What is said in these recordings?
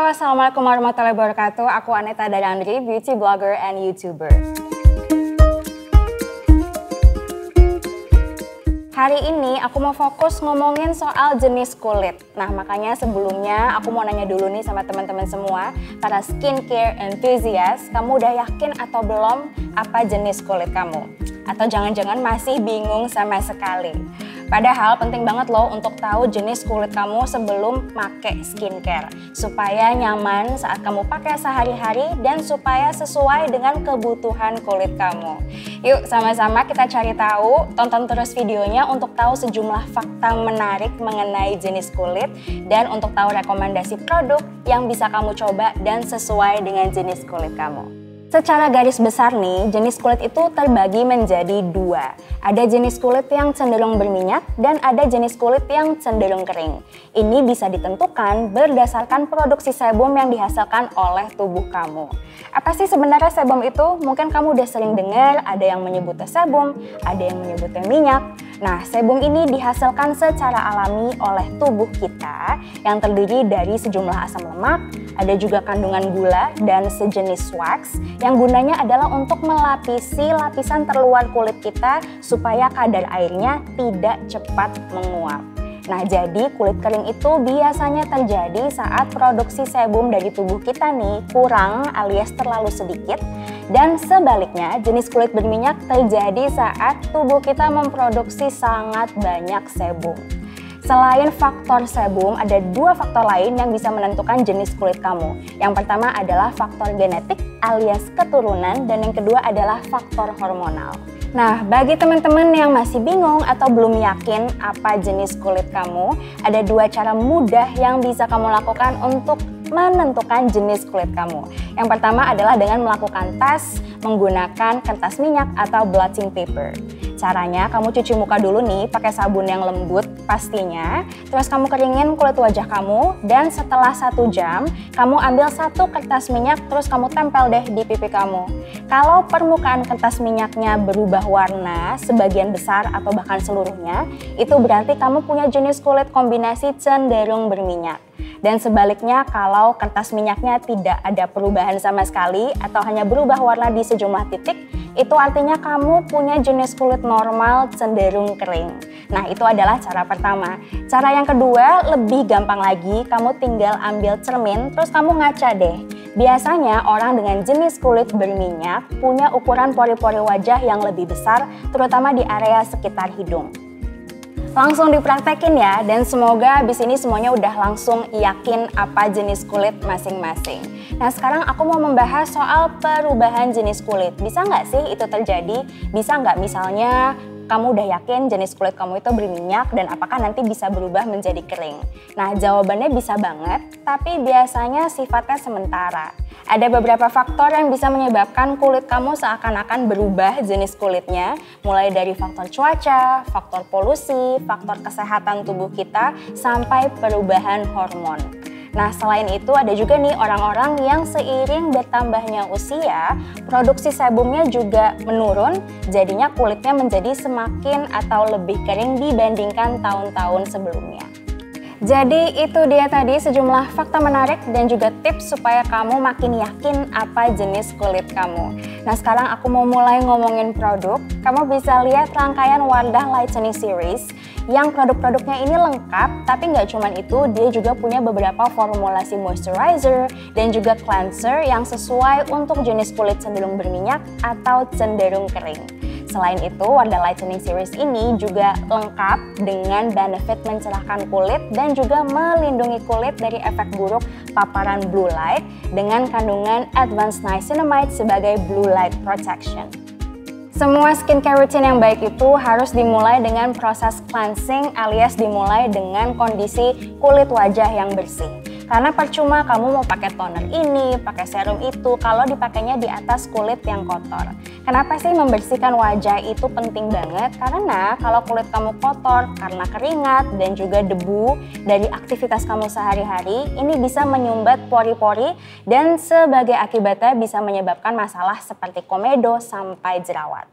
Assalamualaikum warahmatullahi wabarakatuh. Aku Aneta Darandri, beauty blogger and YouTuber. Hari ini aku mau fokus ngomongin soal jenis kulit. Nah, makanya sebelumnya aku mau nanya dulu nih sama teman-teman semua, para skincare enthusiast, kamu udah yakin atau belum apa jenis kulit kamu? Atau jangan-jangan masih bingung sama sekali? Padahal penting banget loh untuk tahu jenis kulit kamu sebelum pakai skincare, supaya nyaman saat kamu pakai sehari-hari dan supaya sesuai dengan kebutuhan kulit kamu. Yuk sama-sama kita cari tahu, tonton terus videonya untuk tahu sejumlah fakta menarik mengenai jenis kulit dan untuk tahu rekomendasi produk yang bisa kamu coba dan sesuai dengan jenis kulit kamu. Secara garis besar nih, jenis kulit itu terbagi menjadi dua. Ada jenis kulit yang cenderung berminyak dan ada jenis kulit yang cenderung kering. Ini bisa ditentukan berdasarkan produksi sebum yang dihasilkan oleh tubuh kamu. Apa sih sebenarnya sebum itu? Mungkin kamu udah sering dengar ada yang menyebutnya sebum, ada yang menyebutnya minyak. Nah, sebum ini dihasilkan secara alami oleh tubuh kita yang terdiri dari sejumlah asam lemak, ada juga kandungan gula dan sejenis wax yang gunanya adalah untuk melapisi lapisan terluar kulit kita supaya kadar airnya tidak cepat menguap. Nah, jadi kulit kering itu biasanya terjadi saat produksi sebum dari tubuh kita nih kurang alias terlalu sedikit. Dan sebaliknya, jenis kulit berminyak terjadi saat tubuh kita memproduksi sangat banyak sebum. Selain faktor sebum, ada dua faktor lain yang bisa menentukan jenis kulit kamu. Yang pertama adalah faktor genetik alias keturunan dan yang kedua adalah faktor hormonal. Nah, bagi teman-teman yang masih bingung atau belum yakin apa jenis kulit kamu, ada dua cara mudah yang bisa kamu lakukan untuk menentukan jenis kulit kamu. Yang pertama adalah dengan melakukan tes menggunakan kertas minyak atau blotting paper. Caranya, kamu cuci muka dulu nih pakai sabun yang lembut pastinya. Terus kamu keringin kulit wajah kamu dan setelah 1 jam, kamu ambil satu kertas minyak terus kamu tempel deh di pipi kamu. Kalau permukaan kertas minyaknya berubah warna sebagian besar atau bahkan seluruhnya, itu berarti kamu punya jenis kulit kombinasi cenderung berminyak. Dan sebaliknya, kalau kertas minyaknya tidak ada perubahan sama sekali atau hanya berubah warna di sejumlah titik, itu artinya kamu punya jenis kulit normal cenderung kering. Nah, itu adalah cara pertama. Cara yang kedua lebih gampang lagi, kamu tinggal ambil cermin terus kamu ngaca deh. Biasanya orang dengan jenis kulit berminyak punya ukuran pori-pori wajah yang lebih besar, terutama di area sekitar hidung. Langsung dipraktekin ya, dan semoga abis ini semuanya udah langsung yakin apa jenis kulit masing-masing. Nah, sekarang aku mau membahas soal perubahan jenis kulit. Bisa nggak sih itu terjadi? Bisa nggak misalnya kamu udah yakin jenis kulit kamu itu berminyak dan apakah nanti bisa berubah menjadi kering? Nah, jawabannya bisa banget, tapi biasanya sifatnya sementara. Ada beberapa faktor yang bisa menyebabkan kulit kamu seakan-akan berubah jenis kulitnya, mulai dari faktor cuaca, faktor polusi, faktor kesehatan tubuh kita, sampai perubahan hormon. Nah, selain itu ada juga nih orang-orang yang seiring bertambahnya usia, produksi sebumnya juga menurun, jadinya kulitnya menjadi semakin atau lebih kering dibandingkan tahun-tahun sebelumnya. Jadi itu dia tadi sejumlah fakta menarik dan juga tips supaya kamu makin yakin apa jenis kulit kamu. Nah, sekarang aku mau mulai ngomongin produk. Kamu bisa lihat rangkaian Wardah Lightening Series yang produk-produknya ini lengkap, tapi nggak cuma itu, dia juga punya beberapa formulasi moisturizer dan juga cleanser yang sesuai untuk jenis kulit cenderung berminyak atau cenderung kering. Selain itu, Wardah Lightening Series ini juga lengkap dengan benefit mencerahkan kulit dan juga melindungi kulit dari efek buruk paparan blue light dengan kandungan advanced niacinamide sebagai blue light protection. Semua skincare routine yang baik itu harus dimulai dengan proses cleansing alias dimulai dengan kondisi kulit wajah yang bersih. Karena percuma kamu mau pakai toner ini, pakai serum itu, kalau dipakainya di atas kulit yang kotor. Kenapa sih membersihkan wajah itu penting banget? Karena kalau kulit kamu kotor karena keringat dan juga debu dari aktivitas kamu sehari-hari, ini bisa menyumbat pori-pori dan sebagai akibatnya bisa menyebabkan masalah seperti komedo sampai jerawat.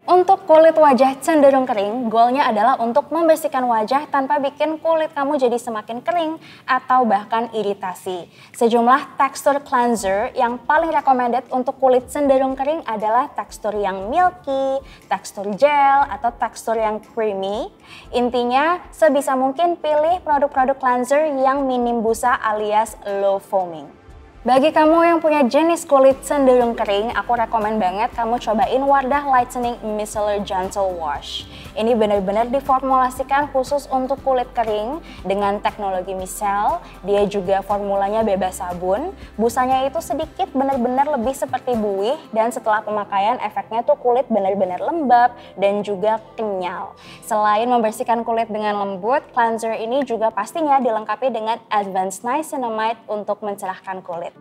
Untuk kulit wajah cenderung kering, goalnya adalah untuk membersihkan wajah tanpa bikin kulit kamu jadi semakin kering atau bahkan iritasi. Sejumlah tekstur cleanser yang paling recommended untuk kulit cenderung kering adalah tekstur yang milky, tekstur gel, atau tekstur yang creamy. Intinya, sebisa mungkin pilih produk-produk cleanser yang minim busa alias low foaming. Bagi kamu yang punya jenis kulit cenderung kering, aku rekomen banget kamu cobain Wardah Lightening Micellar Gentle Wash. Ini benar-benar diformulasikan khusus untuk kulit kering dengan teknologi micelle. Dia juga formulanya bebas sabun. Busanya itu sedikit benar-benar lebih seperti buih dan setelah pemakaian efeknya tuh kulit benar-benar lembab dan juga kenyal. Selain membersihkan kulit dengan lembut, cleanser ini juga pastinya dilengkapi dengan Advanced Niacinamide untuk mencerahkan kulit.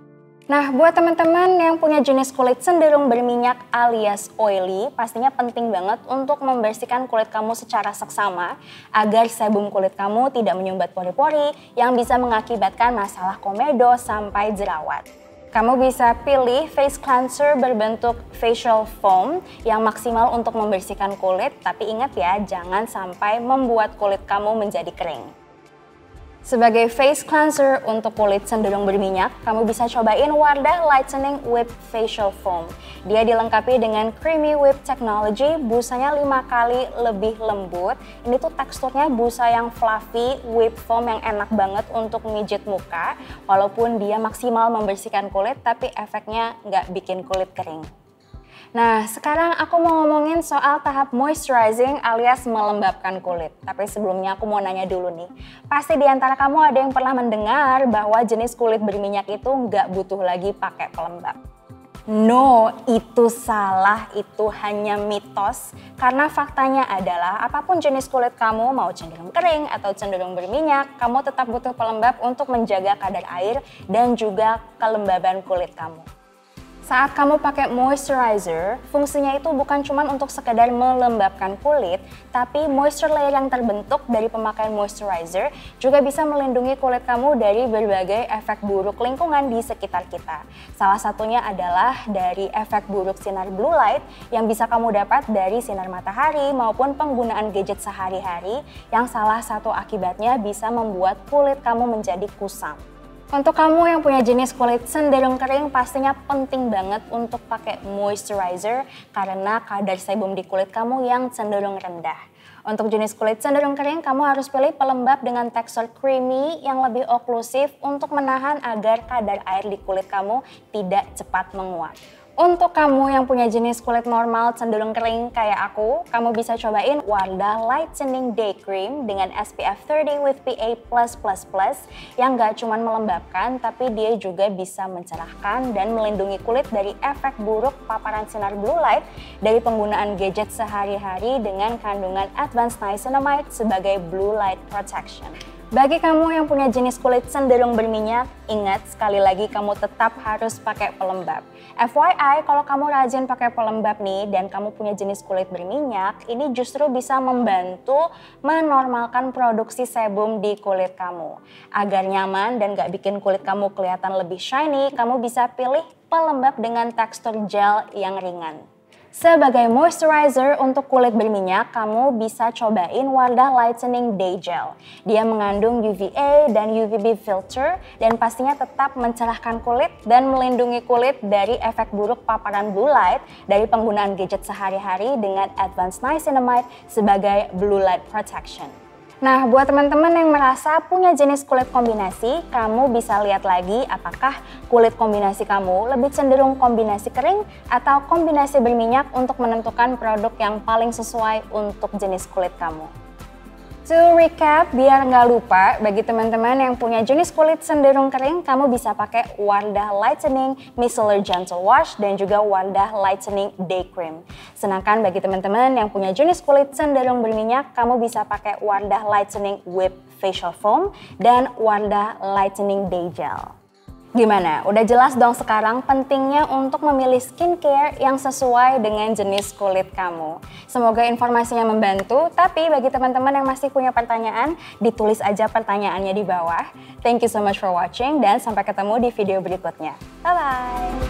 Nah, buat teman-teman yang punya jenis kulit cenderung berminyak alias oily, pastinya penting banget untuk membersihkan kulit kamu secara seksama agar sebum kulit kamu tidak menyumbat pori-pori yang bisa mengakibatkan masalah komedo sampai jerawat. Kamu bisa pilih face cleanser berbentuk facial foam yang maksimal untuk membersihkan kulit, tapi ingat ya, jangan sampai membuat kulit kamu menjadi kering. Sebagai face cleanser untuk kulit cenderung berminyak, kamu bisa cobain Wardah Lightening Whip Facial Foam. Dia dilengkapi dengan Creamy Whip Technology, busanya 5 kali lebih lembut. Ini tuh teksturnya busa yang fluffy, whip foam yang enak banget untuk mijit muka. Walaupun dia maksimal membersihkan kulit, tapi efeknya nggak bikin kulit kering. Nah, sekarang aku mau ngomongin soal tahap moisturizing alias melembabkan kulit. Tapi sebelumnya aku mau nanya dulu nih. Pasti di antara kamu ada yang pernah mendengar bahwa jenis kulit berminyak itu nggak butuh lagi pakai pelembab. No, itu salah, itu hanya mitos. Karena faktanya adalah apapun jenis kulit kamu, mau cenderung kering atau cenderung berminyak, kamu tetap butuh pelembab untuk menjaga kadar air dan juga kelembaban kulit kamu. Saat kamu pakai moisturizer, fungsinya itu bukan cuma untuk sekedar melembabkan kulit, tapi moisture layer yang terbentuk dari pemakaian moisturizer juga bisa melindungi kulit kamu dari berbagai efek buruk lingkungan di sekitar kita. Salah satunya adalah dari efek buruk sinar blue light yang bisa kamu dapat dari sinar matahari maupun penggunaan gadget sehari-hari yang salah satu akibatnya bisa membuat kulit kamu menjadi kusam. Untuk kamu yang punya jenis kulit cenderung kering, pastinya penting banget untuk pakai moisturizer karena kadar sebum di kulit kamu yang cenderung rendah. Untuk jenis kulit cenderung kering, kamu harus pilih pelembab dengan tekstur creamy yang lebih oklusif untuk menahan agar kadar air di kulit kamu tidak cepat menguap. Untuk kamu yang punya jenis kulit normal cenderung kering kayak aku, kamu bisa cobain Wardah Lightening Day Cream dengan SPF 30 with PA+++ yang gak cuma melembabkan, tapi dia juga bisa mencerahkan dan melindungi kulit dari efek buruk paparan sinar blue light dari penggunaan gadget sehari-hari dengan kandungan Advanced Niacinamide sebagai blue light protection. Bagi kamu yang punya jenis kulit cenderung berminyak, ingat sekali lagi kamu tetap harus pakai pelembab. FYI, kalau kamu rajin pakai pelembab nih dan kamu punya jenis kulit berminyak, ini justru bisa membantu menormalkan produksi sebum di kulit kamu. Agar nyaman dan gak bikin kulit kamu kelihatan lebih shiny, kamu bisa pilih pelembab dengan tekstur gel yang ringan. Sebagai moisturizer untuk kulit berminyak, kamu bisa cobain Wardah Lightening Day Gel. Dia mengandung UVA dan UVB filter dan pastinya tetap mencerahkan kulit dan melindungi kulit dari efek buruk paparan blue light dari penggunaan gadget sehari-hari dengan Advanced Niacinamide sebagai blue light protection. Nah, buat teman-teman yang merasa punya jenis kulit kombinasi, kamu bisa lihat lagi apakah kulit kombinasi kamu lebih cenderung kombinasi kering atau kombinasi berminyak untuk menentukan produk yang paling sesuai untuk jenis kulit kamu. To recap, biar nggak lupa, bagi teman-teman yang punya jenis kulit cenderung kering, kamu bisa pakai Wardah Lightening Micellar Gentle Wash dan juga Wardah Lightening Day Cream. Sedangkan bagi teman-teman yang punya jenis kulit cenderung berminyak, kamu bisa pakai Wardah Lightening Whip Facial Foam dan Wardah Lightening Day Gel. Gimana? Udah jelas dong sekarang pentingnya untuk memilih skincare yang sesuai dengan jenis kulit kamu. Semoga informasinya membantu, tapi bagi teman-teman yang masih punya pertanyaan, ditulis aja pertanyaannya di bawah. Thank you so much for watching dan sampai ketemu di video berikutnya. Bye-bye!